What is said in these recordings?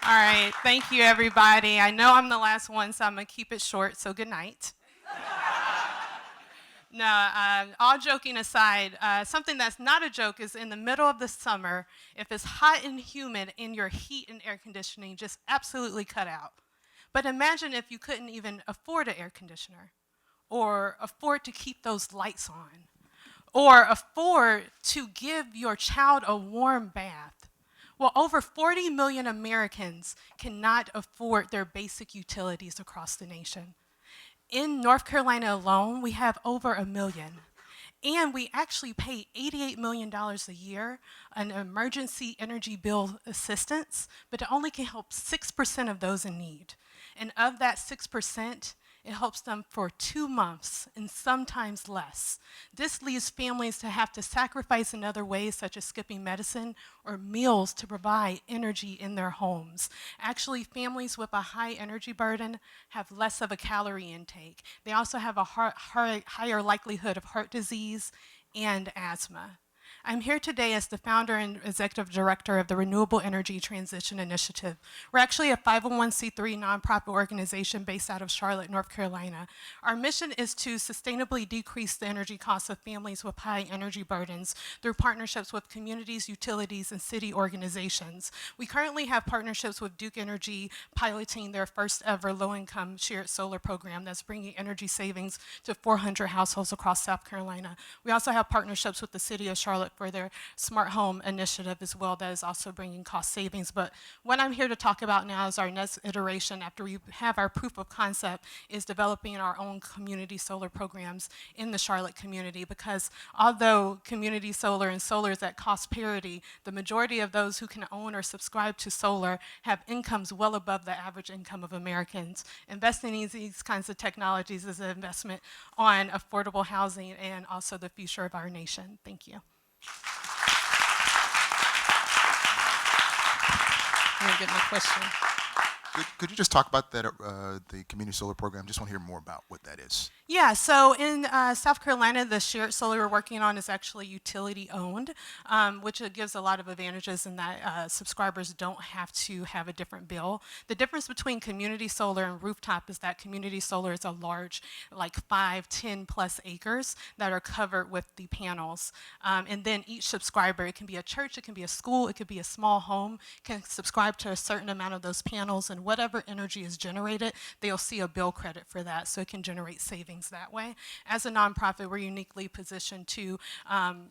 All right, thank you, everybody. I know I'm the last one, so I'm going to keep it short, so good night. No, all joking aside, something that's not a joke is in the middle of the summer, if it's hot and humid and your heat and air conditioning just absolutely cut out. But imagine if you couldn't even afford an air conditioner or afford to keep those lights on or afford to give your child a warm bath. Well, over 40 million Americans cannot afford their basic utilities across the nation. In North Carolina alone, we have over a million. And we actually pay $88 million a year on emergency energy bill assistance, but it only can help 6% of those in need. And of that 6%, it helps them for 2 months and sometimes less. This leaves families to have to sacrifice in other ways, such as skipping medicine or meals to provide energy in their homes. Actually, families with a high energy burden have less of a calorie intake. They also have a higher likelihood of heart disease and asthma. I'm here today as the founder and executive director of the Renewable Energy Transition Initiative. We're actually a 501c3 nonprofit organization based out of Charlotte, North Carolina. Our mission is to sustainably decrease the energy costs of families with high energy burdens through partnerships with communities, utilities, and city organizations. We currently have partnerships with Duke Energy piloting their first ever low-income shared solar program that's bringing energy savings to 400 households across South Carolina. We also have partnerships with the city of Charlotte for their smart home initiative as well that is also bringing cost savings. But what I'm here to talk about now is our next iteration after we have our proof of concept is developing our own community solar programs in the Charlotte community, because although community solar and solar is at cost parity, the majority of those who can own or subscribe to solar have incomes well above the average income of Americans. Investing in these kinds of technologies is an investment on affordable housing and also the future of our nation. Thank you. I'm gonna get my question. Could you just talk about that, the community solar program? Just want to hear more about what that is. Yeah, so in South Carolina, the shared solar we're working on is actually utility owned, which gives a lot of advantages in that subscribers don't have to have a different bill. The difference between community solar and rooftop is that community solar is a large, like 5, 10 plus acres that are covered with the panels. And then each subscriber, it can be a church, it can be a school, it could be a small home, can subscribe to a certain amount of those panels, and whatever energy is generated, they'll see a bill credit for that, so it can generate savings that way. As a nonprofit, we're uniquely positioned to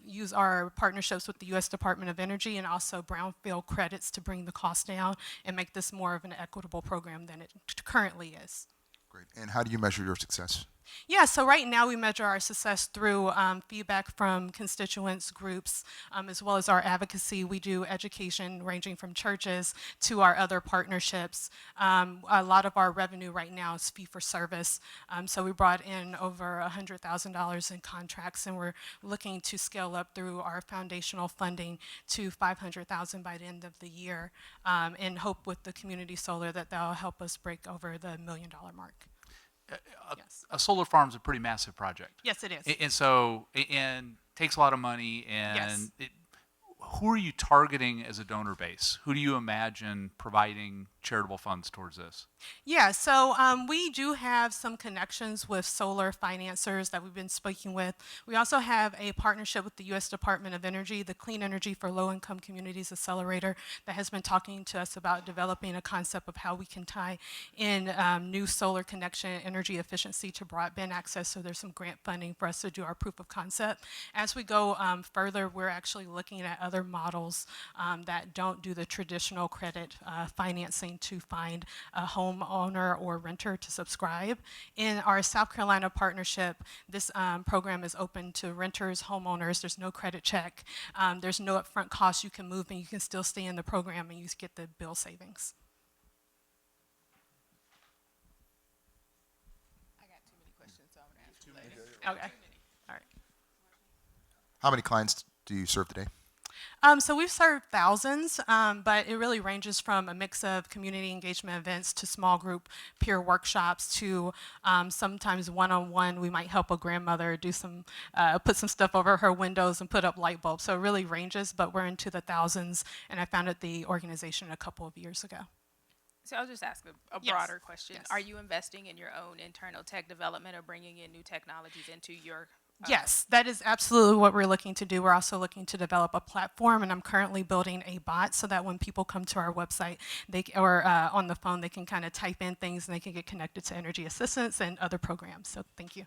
use our partnerships with the U.S. Department of Energy and also brownfield credits to bring the cost down and make this more of an equitable program than it currently is. Great. And how do you measure your success? Yeah, so right now we measure our success through feedback from constituents, groups, as well as our advocacy. We do education ranging from churches to our other partnerships. A lot of our revenue right now is fee for service. So we brought in over $100,000 in contracts, and we're looking to scale up through our foundational funding to $500,000 by the end of the year, and hope with the community solar that that'll help us break over the $1 million mark. Yes. A solar farm is a pretty massive project. Yes, it is. And takes a lot of money. And Yes. Who are you targeting as a donor base? Who do you imagine providing charitable funds towards this? Yeah, so we do have some connections with solar financiers that we've been speaking with. We also have a partnership with the U.S. Department of Energy, the Clean Energy for Low-Income Communities Accelerator, that has been talking to us about developing a concept of how we can tie in new solar connection energy efficiency to broadband access. So there's some grant funding for us to do our proof of concept. As we go further, we're actually looking at other models that don't do the traditional credit financing to find a homeowner or renter to subscribe. In our South Carolina partnership, this program is open to renters, homeowners. There's no credit check. There's no upfront cost. You can move and you can still stay in the program and you get the bill savings. I got too many questions, so I'm going to ask you later. Okay. All right. How many clients do you serve today? So we've served thousands, but it really ranges from a mix of community engagement events to small group peer workshops to sometimes one-on-one. We might help a grandmother do some, put some stuff over her windows and put up light bulbs. So it really ranges, but we're into the thousands, and I founded the organization a couple of years ago. So I'll just ask a Yes. broader question. Yes. Are you investing in your own internal tech development or bringing in new technologies into your Yes, that is absolutely what we're looking to do. We're also looking to develop a platform, and I'm currently building a bot so that when people come to our website, or on the phone, they can kind of type in things and they can get connected to energy assistance and other programs. So thank you.